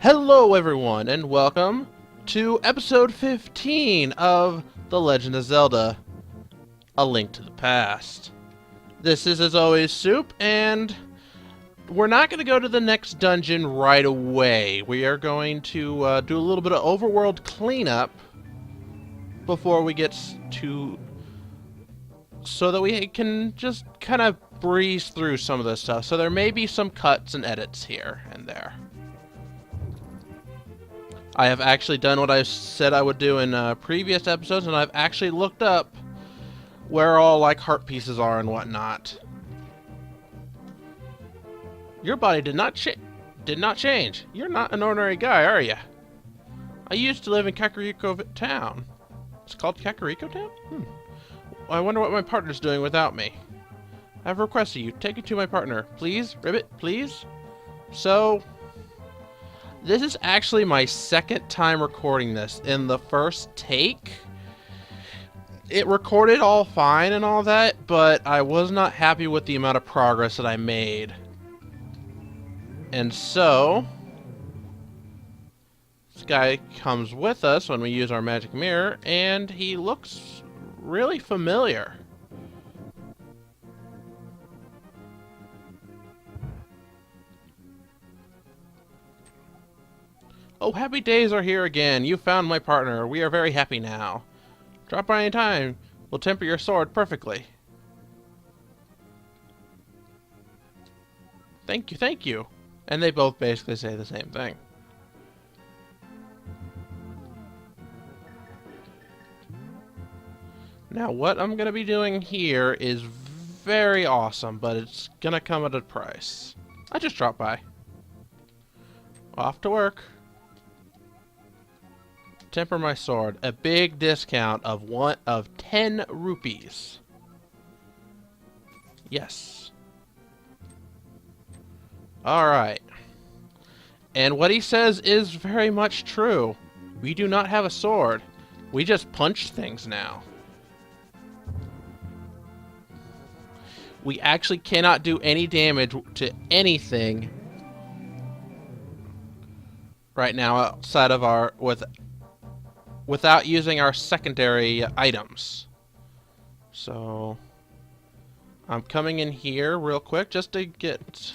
Hello everyone, and welcome to episode 15 of The Legend of Zelda A Link to the Past. This is, as always, Soup, and we're not going to go to the next dungeon right away. We are going to do a little bit of overworld cleanup before we get to... so that we can just kind of breeze through some of this stuff. So there may be some cuts and edits here and there. I have actually done what I said I would do in previous episodes, and I've actually looked up where all, like, heart pieces are and whatnot. Your body did not change. You're not an ordinary guy, are you? I used to live in Kakariko Town. It's called Kakariko Town? I wonder what my partner's doing without me. I have requested you. Take it to my partner. Please? Ribbit, please? So... this is actually my second time recording this. In the first take, it recorded all fine and all that, but I was not happy with the amount of progress that I made. And so, this guy comes with us when we use our magic mirror, and he looks really familiar. Oh, happy days are here again. You found my partner. We are very happy now. Drop by any time. We'll temper your sword perfectly. Thank you, thank you. And they both basically say the same thing. Now, what I'm going to be doing here is very awesome, but it's going to come at a price. I just dropped by. Off to work. Temper my sword. A big discount of 10 rupees. Yes. Alright. And what he says is very much true. We do not have a sword. We just punch things now. We actually cannot do any damage to anything right now outside of our... without using our secondary items. So I'm coming in here real quick just to get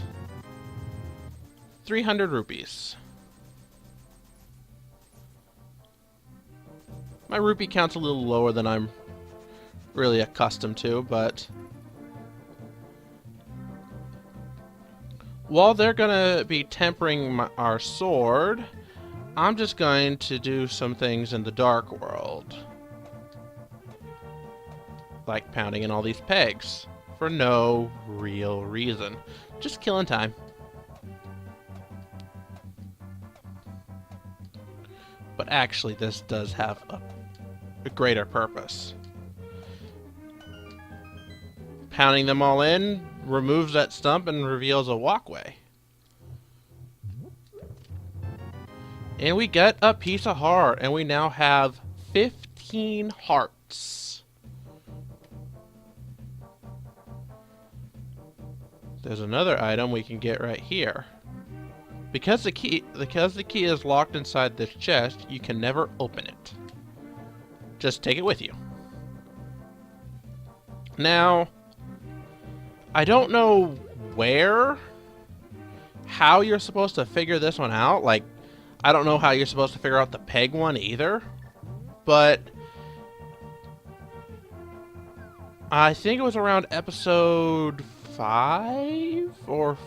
300 rupees. My rupee count's a little lower than I'm really accustomed to, but while they're gonna be tempering our sword, I'm just going to do some things in the dark world. Like pounding in all these pegs. For no real reason. Just killing time. But actually, this does have a greater purpose. Pounding them all in removes that stump and reveals a walkway. And we get a piece of heart, and we now have 15 hearts. There's another item we can get right here. Because the key is locked inside this chest, you can never open it. Just take it with you. Now, I don't know how you're supposed to figure this one out. Like, I don't know how you're supposed to figure out the peg one either, but I think it was around episode 5, or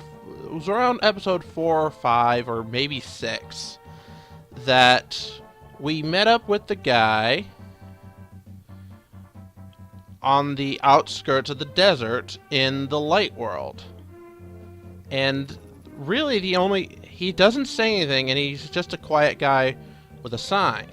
it was around episode 4 or 5, or maybe 6, that we met up with the guy on the outskirts of the desert in the light world. And really he doesn't say anything, and he's just a quiet guy with a sign.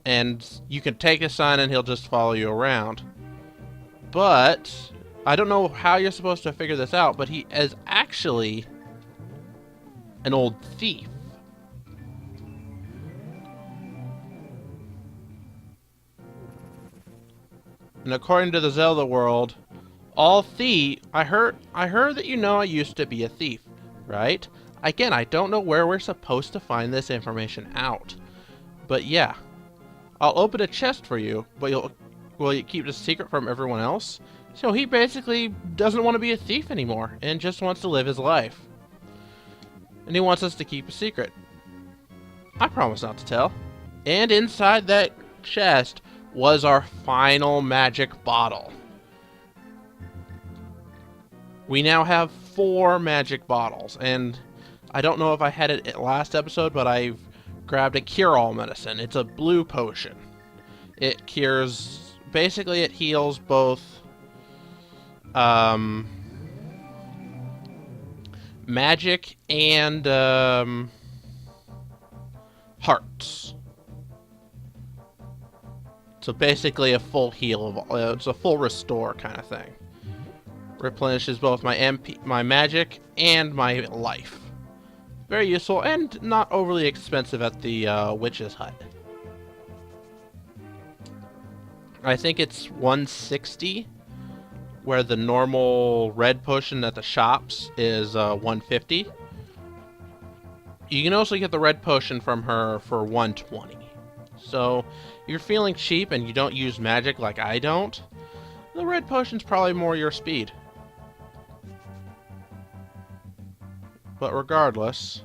And you can take a sign and he'll just follow you around. But I don't know how you're supposed to figure this out, but he is actually an old thief. And according to the Zelda world, All thief. I heard that you know I used to be a thief, right? Again, I don't know where we're supposed to find this information out. But yeah, I'll open a chest for you, but will you keep the secret from everyone else? So he basically doesn't want to be a thief anymore and just wants to live his life. And he wants us to keep a secret. I promise not to tell. And inside that chest was our final magic bottle. We now have 4 magic bottles, and I don't know if I had it last episode, but I've grabbed a cure-all medicine. It's a blue potion. It cures... Basically, it heals both... magic and... hearts. So basically a full heal of... it's a full restore kind of thing. Replenishes both my MP, my magic, and my life. Very useful and not overly expensive at the witch's hut. I think it's 160, where the normal red potion at the shops is 150. You can also get the red potion from her for 120. So, if you're feeling cheap and you don't use magic like I don't, the red potion's probably more your speed. But regardless,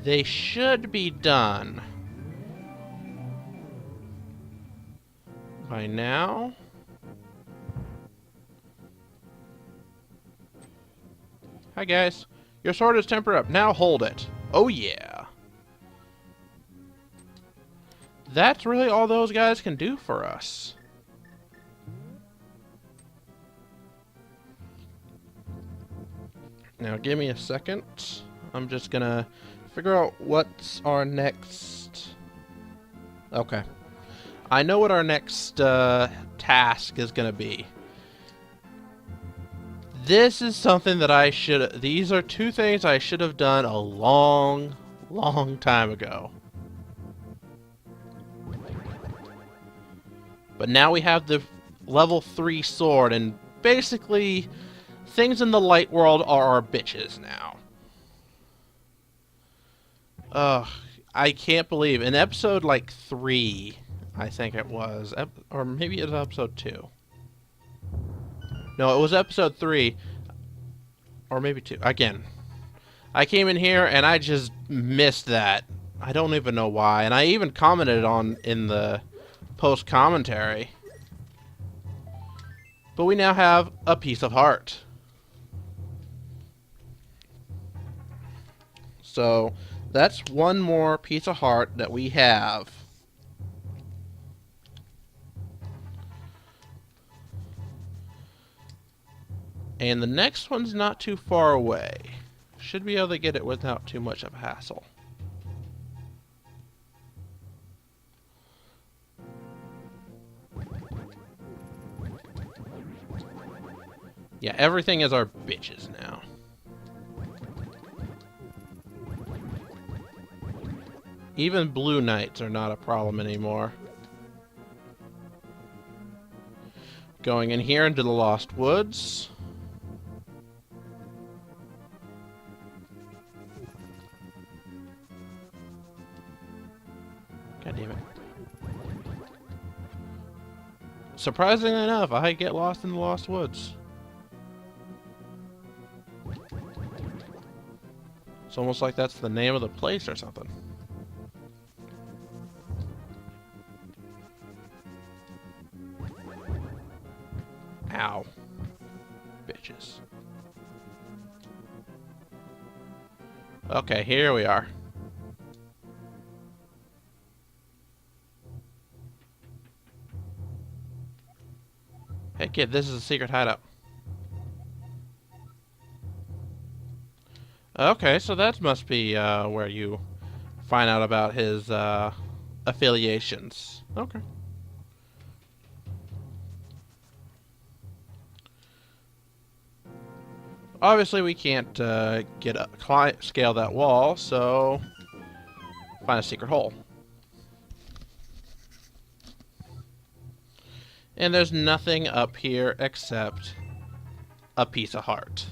they should be done by now. Hi guys, your sword is tempered up. Now hold it. Oh yeah. That's really all those guys can do for us. Now give me a second. I'm just gonna figure out what's our next... Okay. I know what our next task is gonna be. This is something that I should... These are 2 things I should have done a long, long time ago. But now we have the level 3 sword, and basically... things in the light world are our bitches now. Ugh, I can't believe in episode like 3, I think it was, or maybe it was episode 2. No, it was episode 3, or maybe 2. Again, I came in here and I just missed that. I don't even know why, and I even commented on in the post commentary. But we now have a piece of heart. So, that's one more piece of heart that we have. And the next one's not too far away. Should be able to get it without too much of a hassle. Yeah, everything is our bitches now. Even blue knights are not a problem anymore. Going in here into the Lost Woods. God damn it. Surprisingly enough, I get lost in the Lost Woods. It's almost like that's the name of the place or something. Ow. Bitches. Okay, here we are. Hey kid, this is a secret hideout. Okay, so that must be where you find out about his affiliations. Okay. Obviously, we can't scale that wall, so find a secret hole. And there's nothing up here except a piece of heart.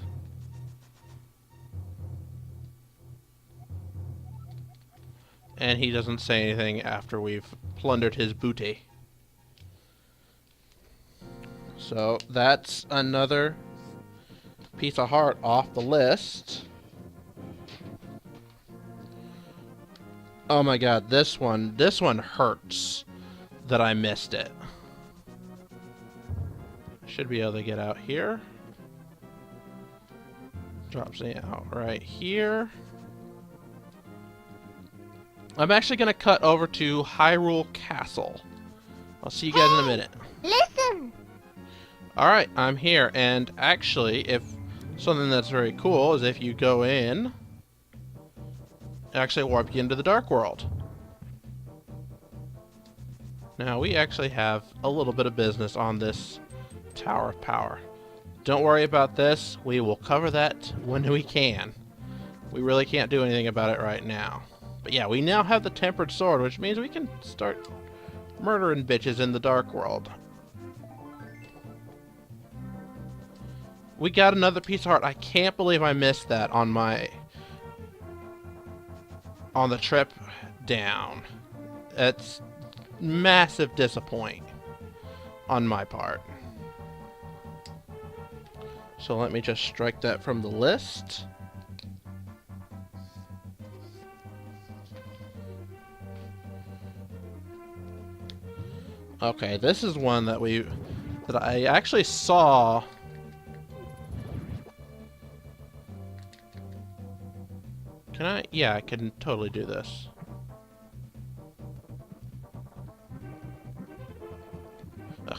And he doesn't say anything after we've plundered his booty. So that's another piece of heart off the list. Oh my god, this one hurts that I missed it. Should be able to get out here. Drops me out right here. I'm actually going to cut over to Hyrule Castle. I'll see you guys in a minute. Listen! Alright, I'm here. And actually, if something that's very cool is if you go in, it actually warp you into the Dark World. Now, we actually have a little bit of business on this Tower of Power. Don't worry about this. We will cover that when we can. We really can't do anything about it right now. But yeah, we now have the Tempered Sword, which means we can start murdering bitches in the Dark World. We got another piece of heart. I can't believe I missed that on the trip down. It's massive disappoint on my part. So let me just strike that from the list. Okay, this is one that I actually saw. Can I? Yeah, I can totally do this. Ugh.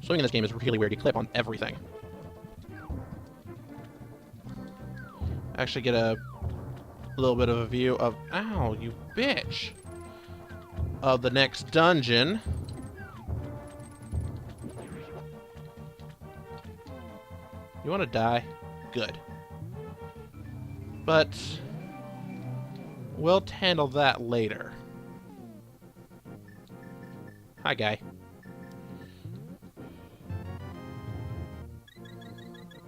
Swimming in this game is really weird. You clip on everything. Actually get a little bit of a view of... Ow, you bitch! Of the next dungeon. You want to die? Good. But we'll handle that later. Hi, guy.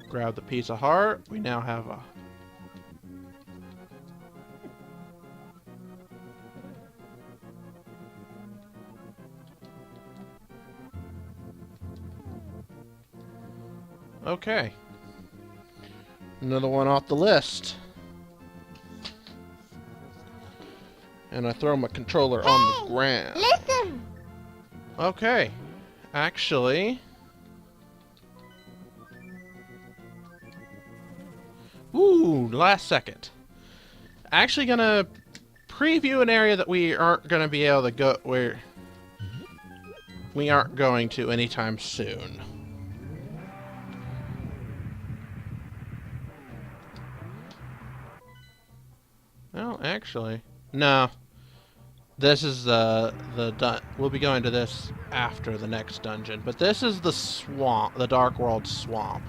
Grab the piece of heart. We now have a... Okay. Another one off the list. And I throw my controller on the ground. Listen! Okay. Actually... Ooh, last second. Actually gonna preview an area that we aren't gonna be able to go... We aren't going to anytime soon. Well, actually... No. This is we'll be going to this after the next dungeon. But this is the swamp, the Dark World swamp.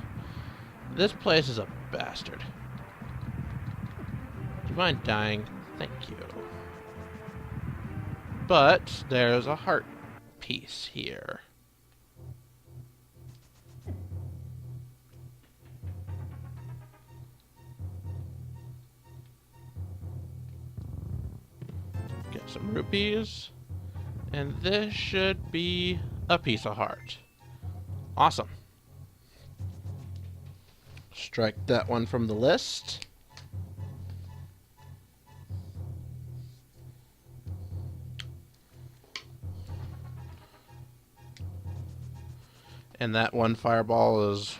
This place is a bastard. Do you mind dying? Thank you. But there's a heart piece here. Get some rupees. And this should be a piece of heart. Awesome. Strike that one from the list. And that one fireball is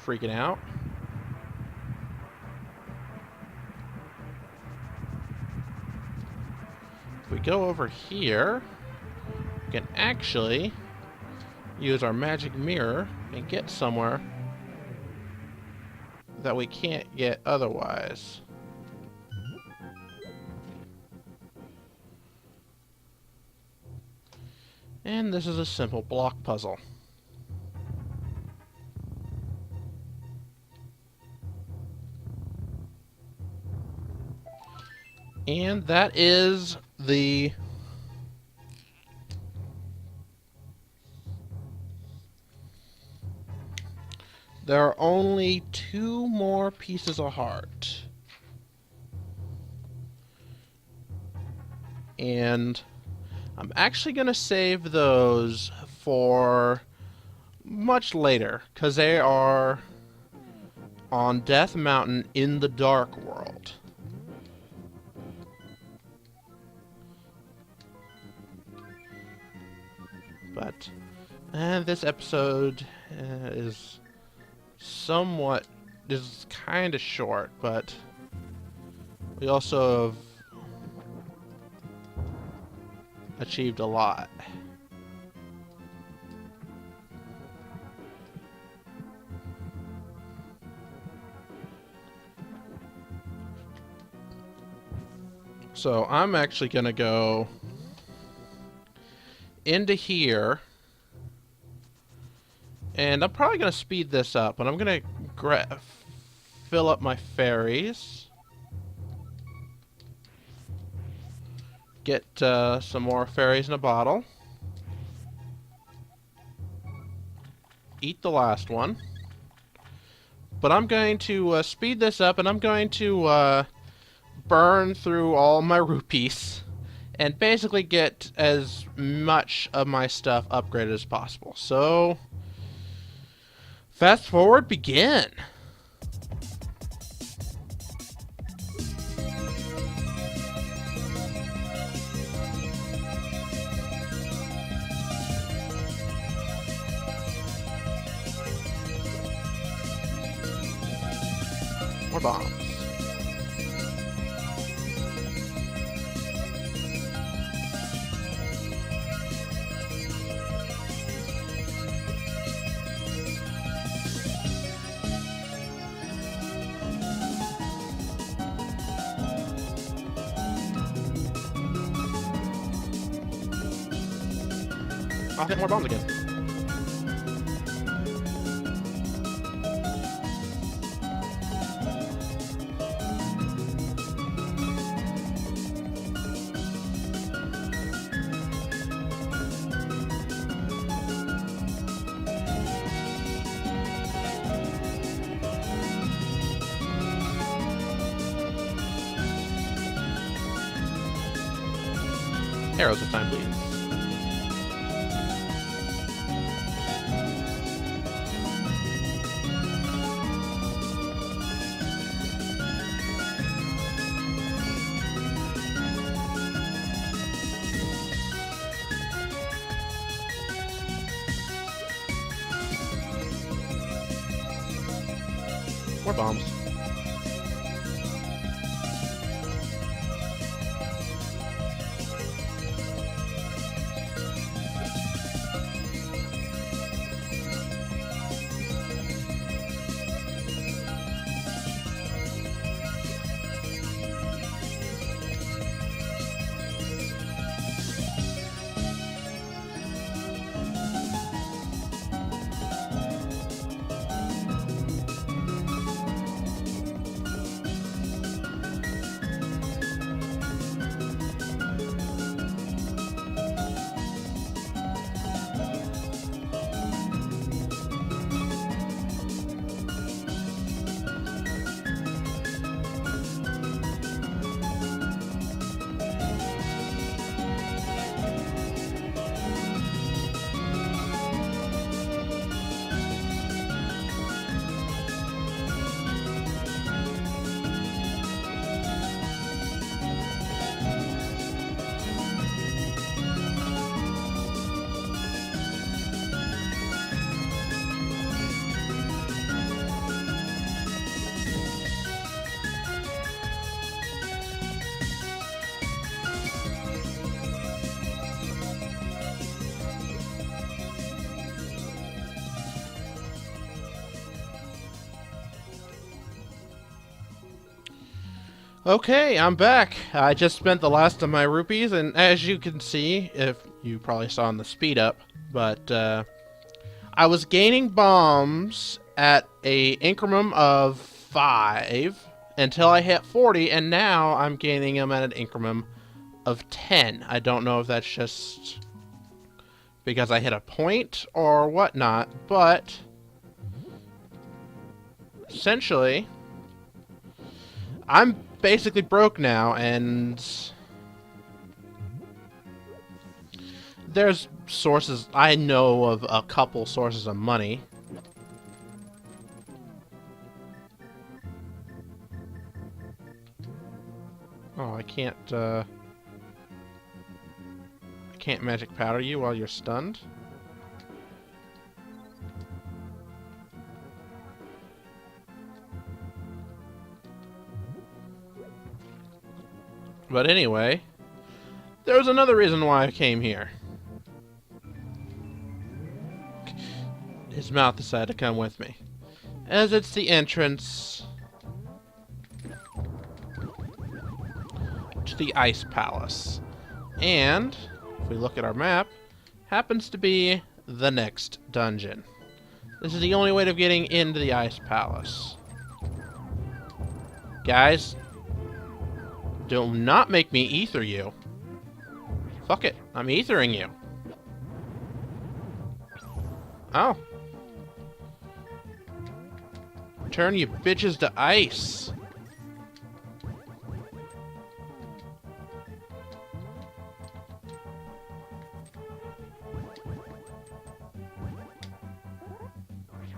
freaking out. If we go over here, we can actually use our magic mirror and get somewhere that we can't get otherwise. And this is a simple block puzzle. And that is the There are only 2 more pieces of heart. And I'm actually going to save those for much later, because they are on Death Mountain in the Dark World. But this episode is kind of short, but we also have achieved a lot. So I'm actually going to go into here, and I'm probably going to speed this up, and I'm going to fill up my fairies, get some more fairies in a bottle, eat the last one, but I'm going to speed this up, and I'm going to burn through all my rupees and basically get as much of my stuff upgraded as possible. So, fast forward, begin. More bombs. I'll hit more bombs again. Arrows this time, please. More bombs. Okay, I'm back. I just spent the last of my rupees, and as you can see, if you probably saw in the speed up, but I was gaining bombs at a increment of 5 until I hit 40, and now I'm gaining them at an increment of 10. I don't know if that's just because I hit a point or whatnot, but essentially, I'm basically broke now, and there's sources. I know of a couple sources of money. Oh, I can't magic powder you while you're stunned. But anyway, there was another reason why I came here. His mouth decided to come with me, as it's the entrance to the Ice Palace. And, if we look at our map, happens to be the next dungeon. This is the only way of getting into the Ice Palace. Guys, do not make me ether you. Fuck it, I'm ethering you. Oh. Turn you bitches to ice.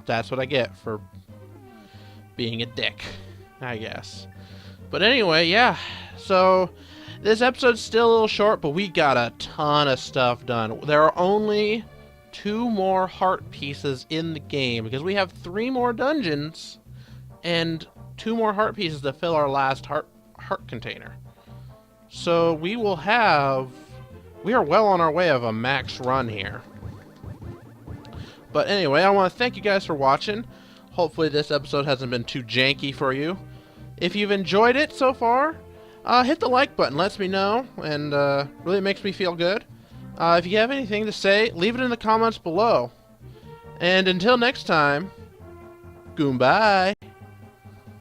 That's what I get for being a dick, I guess. But anyway, yeah. So, this episode's still a little short, but we got a ton of stuff done. There are only 2 more heart pieces in the game, because we have 3 more dungeons and 2 more heart pieces to fill our last heart container. So, we are well on our way of a max run here. But anyway, I want to thank you guys for watching. Hopefully this episode hasn't been too janky for you. If you've enjoyed it so far, hit the like button. Lets me know, and really makes me feel good. If you have anything to say, leave it in the comments below. And until next time, goodbye.